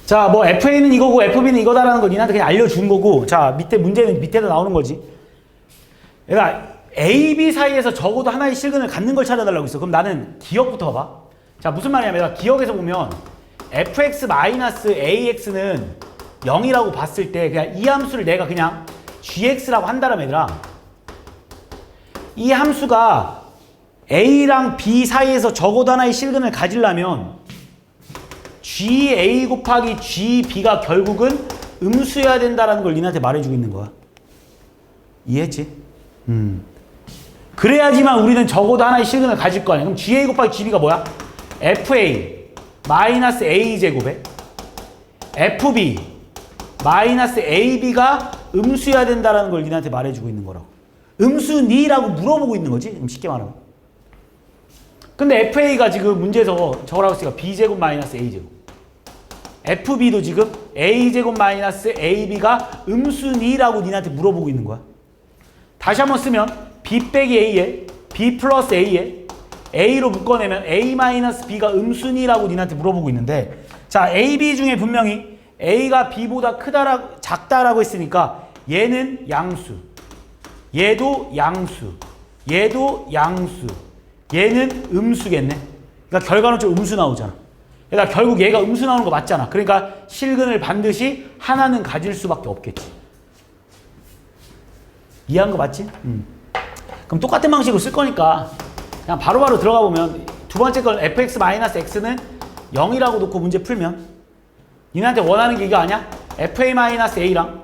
자, 뭐 FA는 이거고 FB는 이거다라는 거 니한테 그냥 알려준 거고, 자, 밑에 문제는 밑에도 나오는 거지. 그러니까 A, B 사이에서 적어도 하나의 실근을 갖는 걸 찾아달라고 했어. 그럼 나는 기억부터 봐봐. 자, 무슨 말이냐면 내가 기억에서 보면 fx-ax는 0이라고 봤을 때 그냥 이 함수를 내가 그냥 gx라고 한다라면 얘들아, 이 함수가 A랑 B 사이에서 적어도 하나의 실근을 가지려면 GA 곱하기 GB가 결국은 음수여야 된다라는 걸 니한테 말해주고 있는 거야. 이해했지? 그래야지만 우리는 적어도 하나의 실근을 가질 거 아니야. 그럼 GA 곱하기 GB가 뭐야? FA 마이너스 A 제곱에 FB 마이너스 AB가 음수여야 된다라는 걸 니한테 말해주고 있는 거라고. 음수니라고 물어보고 있는 거지. 쉽게 말하면. 근데 FA가 지금 문제에서 적으라고 했으니까 B제곱 마이너스 A제곱. FB도 지금 A제곱 마이너스 AB가 음수니라고 니한테 물어보고 있는 거야. 다시 한번 쓰면 B 빼기 A에 B 플러스 A에 A로 묶어내면 A 마이너스 B가 음수니라고 니한테 물어보고 있는데, 자, A, B 중에 분명히 A가 B보다 작다라고 했으니까 얘는 양수, 얘도 양수, 얘도 양수, 얘는 음수겠네. 그러니까 결과론적으로 음수 나오잖아. 그러니까 결국 얘가 음수 나오는 거 맞잖아. 그러니까 실근을 반드시 하나는 가질 수밖에 없겠지. 이해한 거 맞지? 그럼 똑같은 방식으로 쓸 거니까 그냥 바로바로 들어가 보면 두 번째 건 fx-x는 0이라고 놓고 문제 풀면 니네한테 원하는 게 이거 아니야? fa-a랑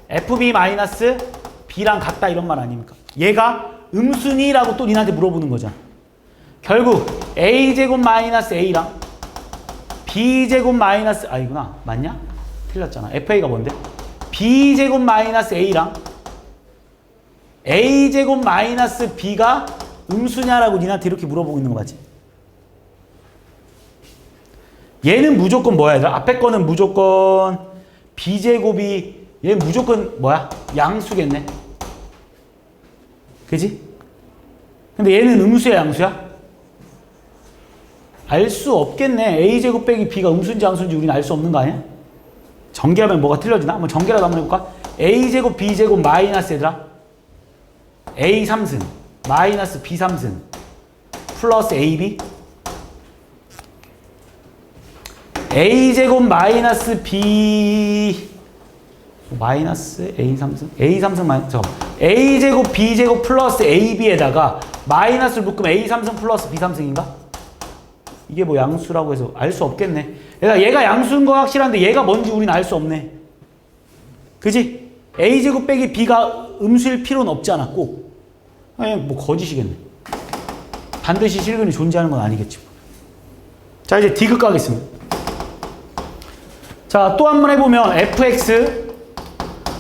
fb-b랑 같다 이런 말 아닙니까? 얘가 음수니라고 또 니네한테 물어보는 거잖아. 결국 a제곱 마이너스 a랑 b제곱 마이너스 아니구나. 맞냐? 틀렸잖아. fa가 뭔데? b제곱 마이너스 a랑 a제곱 마이너스 b가 음수냐라고 니한테 이렇게 물어보고 있는 거 맞지? 얘는 무조건 뭐야? 앞에 거는 무조건 b제곱이, 얘는 무조건 뭐야? 양수겠네. 그지? 근데 얘는 음수야 양수야? 알 수 없겠네. a제곱 빼기 b가 음수인지 양수인지 우리는 알 수 없는 거 아니야? 전개하면 뭐가 틀려지나? 한번 전개라도 한번 해볼까? a제곱 b제곱 마이너스 얘들아 a 3승 마이너스 b 3승 플러스 ab a제곱 마이너스 b 마이너스 a 3승 a 3승 마이너스 잠깐만 a제곱 b제곱 플러스 ab에다가 마이너스를 묶으면 a 3승 플러스 b 3승인가? 이게 뭐 양수라고 해서 알 수 없겠네. 얘가 양수인 거 확실한데 얘가 뭔지 우리는 알 수 없네. 그지? a제곱 빼기 b가 음수일 필요는 없잖아. 꼭. 아니 뭐 거짓이겠네. 반드시 실근이 존재하는 건 아니겠지. 자, 이제 디귿 가겠습니다. 자, 또 한 번 해보면 fx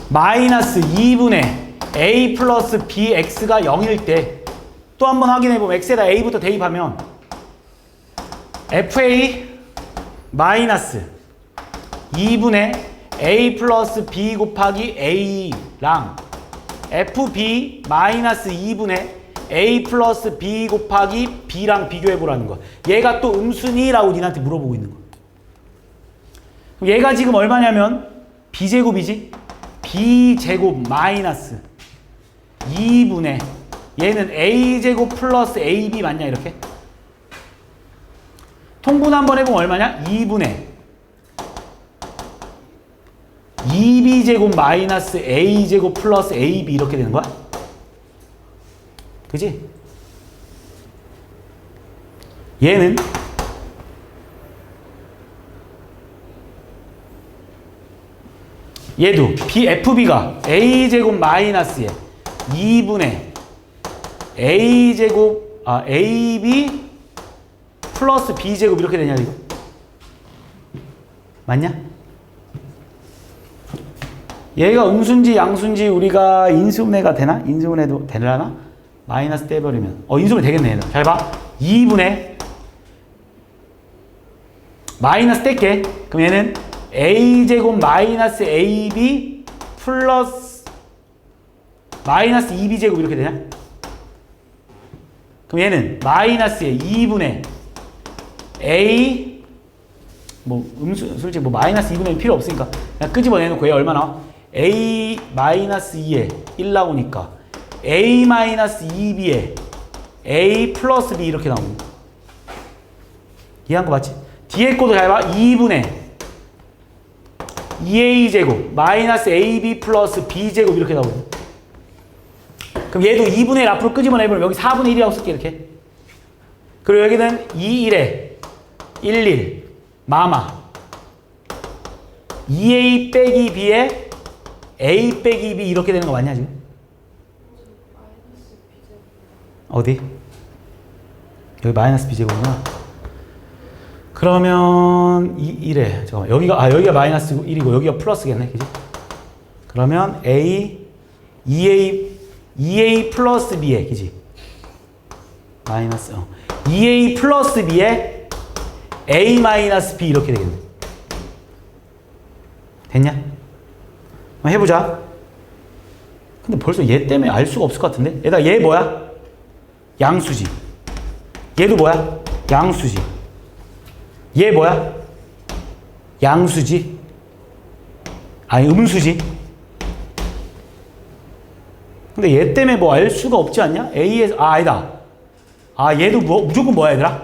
마이너스 2분의 a 플러스 bx가 0일 때 또 한 번 확인해보면 x에다 a부터 대입하면 fa 마이너스 2분의 a 플러스 b 곱하기 a랑 fb 마이너스 2분의 a 플러스 b 곱하기 b랑 비교해보라는 거야. 얘가 또 음수니라고 니한테 물어보고 있는 거야. 그럼 얘가 지금 얼마냐면 b제곱이지? b제곱 마이너스 2분의 얘는 a제곱 플러스 ab 맞냐 이렇게? 통분 한번 해보면 얼마냐? 2분의 2b제곱 마이너스 a제곱 플러스 ab 이렇게 되는 거야? 그지? 얘는 얘도 fb가 a제곱 마이너스에 2분의 a제곱 ab 플러스 b제곱 이렇게 되냐 이거? 맞냐? 얘가 음수인지 양수인지 우리가 인수분해가 되나? 인수분해도 되려나? 마이너스 떼버리면 인수분해 되겠네. 얘는. 잘 봐. 2분의 마이너스 뗄게. 그럼 얘는 a제곱 마이너스 ab 플러스 마이너스 2b제곱 이렇게 되냐? 그럼 얘는 마이너스에 2분의 a 솔직히 마이너스 2분의 필요 없으니까 그냥 끄집어내놓고 얘 얼마 나와? a 마이너스 2에 1 나오니까 a 마이너스 2b에 a 플러스 b 이렇게 나오는 거. 이해한 거 맞지? 뒤에 거도 잘 봐. 2분의 2a제곱 마이너스 ab 플러스 b제곱 이렇게 나오거든. 그럼 얘도 2분의 1 앞으로 끄집어내버리면 여기 4분의 1이라고 쓸게 이렇게. 그리고 여기는 2, 1에 1, 1 마마 2a 빼기 b에 a 빼기 b 이렇게 되는 거 맞냐 지금? 어디? 여기 마이너스 b제곱이구나. 그러면 1에 잠깐만 여기가 마이너스 1이고 여기가 플러스겠네, 그지? 그러면 a 2a 플러스 b에, 그지? 마이너스 2a 플러스 b에 a 마이너스 b 이렇게 되겠네. 됐냐? 한번 해보자. 근데 벌써 얘 때문에 알 수가 없을 것 같은데? 얘다 얘 뭐야? 양수지. 얘도 뭐야? 양수지. 얘 뭐야? 양수지. 아니 음수지. 근데 얘 때문에 뭐 알 수가 없지 않냐? A에서 아니다. 얘도 무조건 뭐야 얘들아?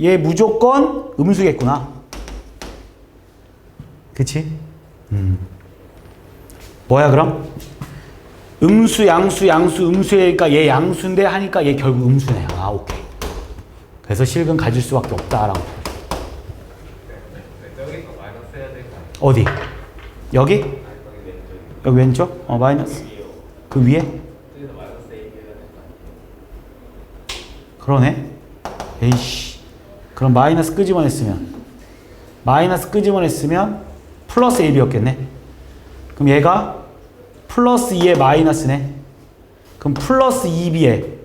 얘 무조건 음수겠구나. 그치? 뭐야 그럼? 음수 양수 음수니까 얘 양수인데 하니까 얘 결국 음수네. 오케이. 그래서 실근 가질 수밖에 없다라고. 여기서 마이너스 해야 될거 아니야? 어디? 여기? 여기 왼쪽? 마이너스. 그 위에? 여기서 마이너스 A 해야 될거 아니야? 그러네. 에이씨. 그럼 마이너스 끄집어냈으면 플러스 AB였겠네. 그럼 얘가 플러스 2에 마이너스네. 그럼 플러스 2B에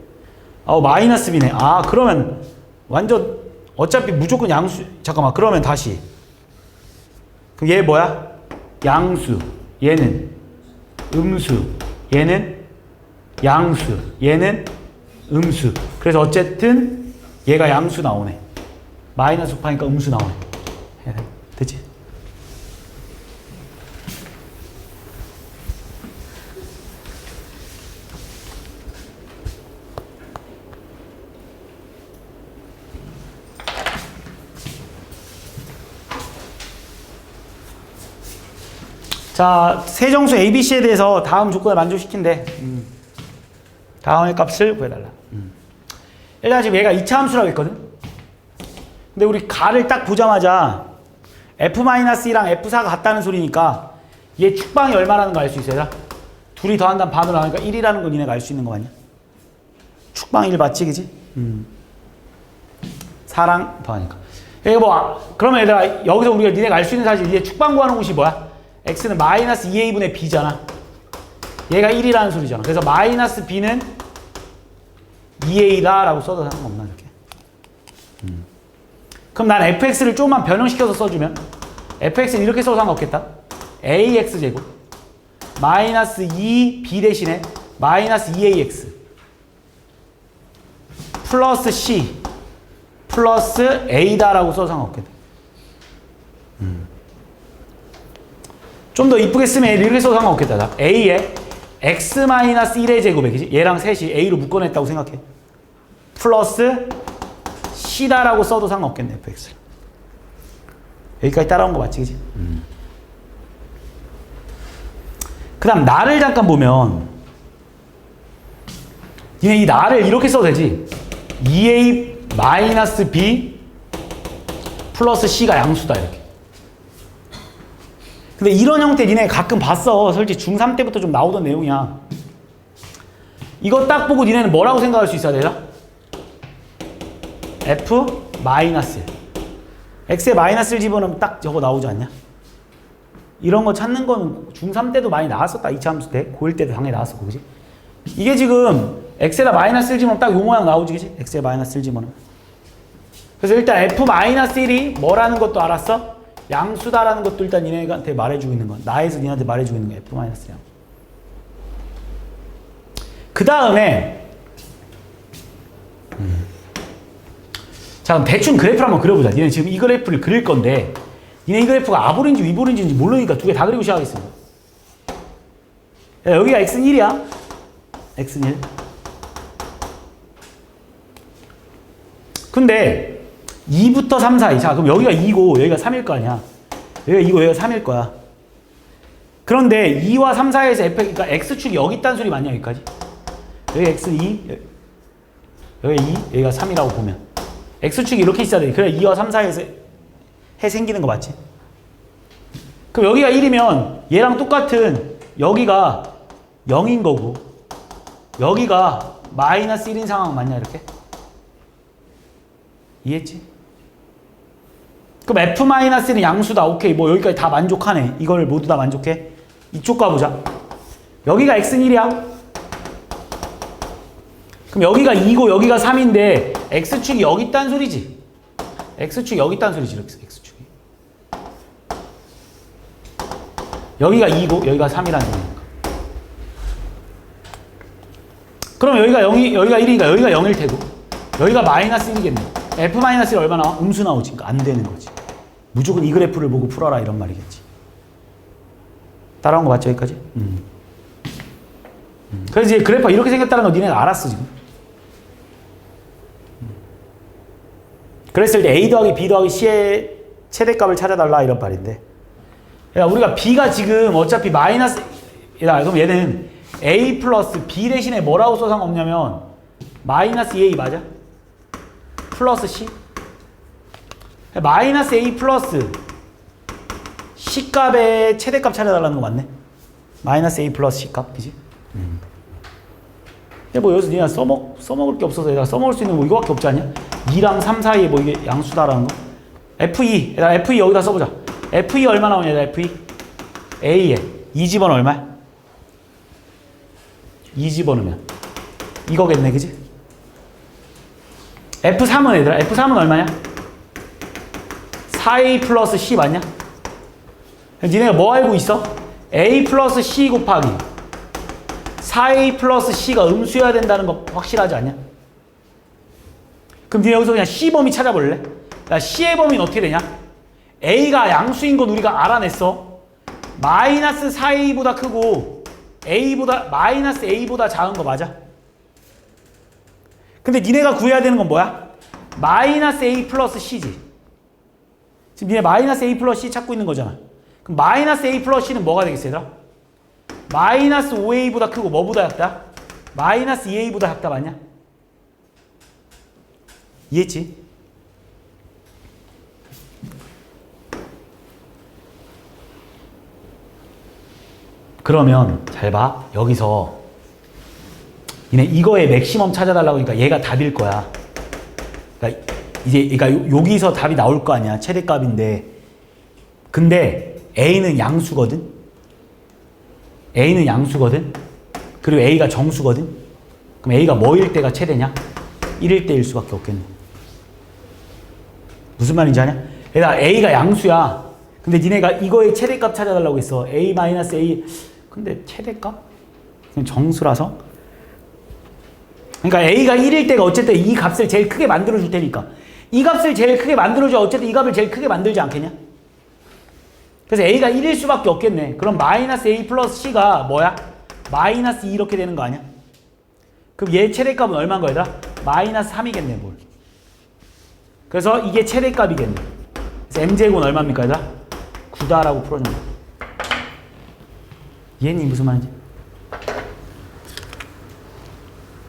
마이너스 B네. 그러면 완전 어차피 무조건 양수. 잠깐만. 그러면 다시. 그럼 얘 뭐야? 양수. 얘는 음수. 얘는 양수. 얘는 음수. 그래서 어쨌든 얘가 양수 나오네. 마이너스 곱하니까 음수 나오네. 됐지? 자, 세정수 ABC에 대해서 다음 조건을 만족시킨대. 다음의 값을 구해달라. 일단 지금 얘가 2차 함수라고 했거든. 근데 우리 가를 딱 보자마자 F-2랑 F4가 같다는 소리니까 얘 축방이 얼마라는 거 알 수 있어요? 둘이 더한다면 반으로 나오니까 1이라는 걸 니네가 알 수 있는 거 아니야? 축방 1 맞지, 그지? 4랑 더하니까. 그러면 얘들아, 여기서 우리가 니네가 알 수 있는 사실, 얘 축방 구하는 곳이 뭐야? x는 마이너스 2a분의 b잖아. 얘가 1이라는 소리잖아. 그래서 마이너스 b는 2a다 라고 써도 상관없나 이렇게. 그럼 난 fx를 조금만 변형시켜서 써주면 fx는 이렇게 써도 상관없겠다. ax제곱 마이너스 2b 대신에 마이너스 2ax 플러스 c 플러스 a다 라고 써도 상관없겠다. 좀 더 이쁘게 쓰면 이렇게 써도 상관없겠다. a에 x-1의 제곱에, 그지? 얘랑 셋이 a로 묶어냈다고 생각해. 플러스 c다라고 써도 상관없겠네, fx를. 여기까지 따라온 거 맞지, 그지? 그 다음 나를 잠깐 보면 니네 이 나를 이렇게 써도 되지. 2a-b 플러스 c가 양수다 이렇게. 근데 이런 형태 니네 가끔 봤어. 솔직히 중3 때부터 좀 나오던 내용이야. 이거 딱 보고 니네는 뭐라고 생각할 수 있어야 되나? F 마이너스. X에 마이너스를 집어넣으면 딱 저거 나오지 않냐? 이런 거 찾는 거는 중3 때도 많이 나왔었다. 2차 함수 때. 고1 때도 당연히 나왔었고, 그지? 이게 지금 x에다 마이너스 1 집어넣으면 딱 요 모양 나오지, 그지? x에 마이너스 1 집어넣으면. 그래서 일단 f-1이 뭐라는 것도 알았어? 양수다라는 것도 일단 니네한테 말해주고 있는 건. 나에서 니네한테 말해주고 있는 거야. f-1. 그 다음에 자, 그럼 대충 그래프를 한번 그려보자. 니네 지금 이 그래프를 그릴 건데 니네 이 그래프가 아볼인지 위볼인지 모르니까 두 개 다 그리고 시작하겠습니다. 야, 여기가 x는 1이야. x는 1. 근데 2부터 3 사이. 자, 그럼 여기가 2고 여기가 3일 거 아니야. 여기가 2고 여기가 3일 거야. 그런데 2와 3 사이에서 그러니까 x축이 여기 있다는 소리 맞냐, 여기까지? 여기 x는 2, 여기 2, 여기가 3이라고 보면 x축이 이렇게 있어야 돼. 그래 2와 3 사이에서 해 생기는 거 맞지? 그럼 여기가 1이면 얘랑 똑같은 여기가 0인 거고 여기가 마이너스 1인 상황 맞냐, 이렇게? 이해했지? 그럼 f-1은 양수다. 오케이. 뭐 여기까지 다 만족하네. 이걸 모두 다 만족해? 이쪽 가보자. 여기가 x는 1이야. 그럼 여기가 2고 여기가 3인데 x축이 여기 있다는 소리지. x축이 여기 있다는 소리지. 이렇게 x축이. 여기가 2고 여기가 3이라는 소리니까. 그럼 여기가 0이 여기가 1이니까 여기가 0일 테고 여기가 마이너스 1이겠네. f-1이 얼마 나와? 음수 나오지. 그러니까 안 되는 거지. 무조건 이 그래프를 보고 풀어라 이런 말이겠지. 따라온 거 맞죠, 여기까지? 그래서 이제 그래프가 이렇게 생겼다는 거 니네가 알았어 지금. 그랬을 때 A 더하기 B 더하기 C의 최대값을 찾아달라 이런 말인데, 야, 우리가 B가 지금 어차피 마이너스, 야, 그럼 얘는 A 플러스 B 대신에 뭐라고 써 상관없냐면 마이너스 2A 맞아? 플러스 C? 마이너스 A 플러스 C 값의 최대값 찾아달라는 거 맞네? 마이너스 A 플러스 C 값, 그지? 뭐 여기서 니가 써먹을 게 없어서 얘가 써먹을 수 있는 거 이거밖에 없지 않냐? 2랑 3 사이에 뭐 이게 양수다라는 거. F2, 얘들아 F2 여기다 써보자. F2 얼마 나오냐, 얘들아 F2? A에 2집어넣으면 얼마야? 2집어넣으면 이거겠네, 그지? F3은 얘들아, F3은 얼마냐? 4A 플러스 C 맞냐? 니네가 뭐 알고 있어? A 플러스 C 곱하기 4A 플러스 C가 음수여야 된다는 거 확실하지 않냐? 그럼 니네 여기서 그냥 C 범위 찾아볼래? 야, C의 범위는 어떻게 되냐? A가 양수인 건 우리가 알아냈어. 마이너스 4A보다 크고 마이너스 A보다 작은 거 맞아? 근데 니네가 구해야 되는 건 뭐야? 마이너스 A 플러스 C지. 지금 니네 마이너스 A 플러스 C 찾고 있는 거잖아. 그럼 마이너스 A 플러스 C는 뭐가 되겠어, 얘들아? 마이너스 5A보다 크고 뭐보다 작다? 마이너스 2A보다 작다 맞냐? 이해했지? 그러면 잘 봐. 여기서 얘네 이거의 맥시멈 찾아달라고 하니까 얘가 답일 거야. 그러니까 이제 여기서 답이 나올 거 아니야. 최대값인데. 근데 A는 양수거든. A는 양수거든. 그리고 A가 정수거든. 그럼 A가 뭐일 때가 최대냐? 1일 때일 수밖에 없겠네. 무슨 말인지 아냐? 얘들아, A가 양수야. 근데 니네가 이거의 최대값 찾아달라고 했어. A-A. 근데 최대값? 그냥 정수라서? 그러니까 A가 1일 때가 어쨌든 이 값을 제일 크게 만들어줄 테니까. 이 값을 제일 크게 만들어줘. 어쨌든 이 값을 제일 크게 만들지 않겠냐? 그래서 A가 1일 수밖에 없겠네. 그럼 마이너스 A 플러스 C가 뭐야? 마이너스 2 이렇게 되는 거 아니야? 그럼 얘 최대값은 얼마인 거야, 얘들아? 마이너스 3이겠네, 뭘. 그래서 이게 최대값이겠네. 그래서 m제곱은 얼마입니까, 얘들아? 9다라고 풀어준 거야. 이해했니? 무슨 말인지?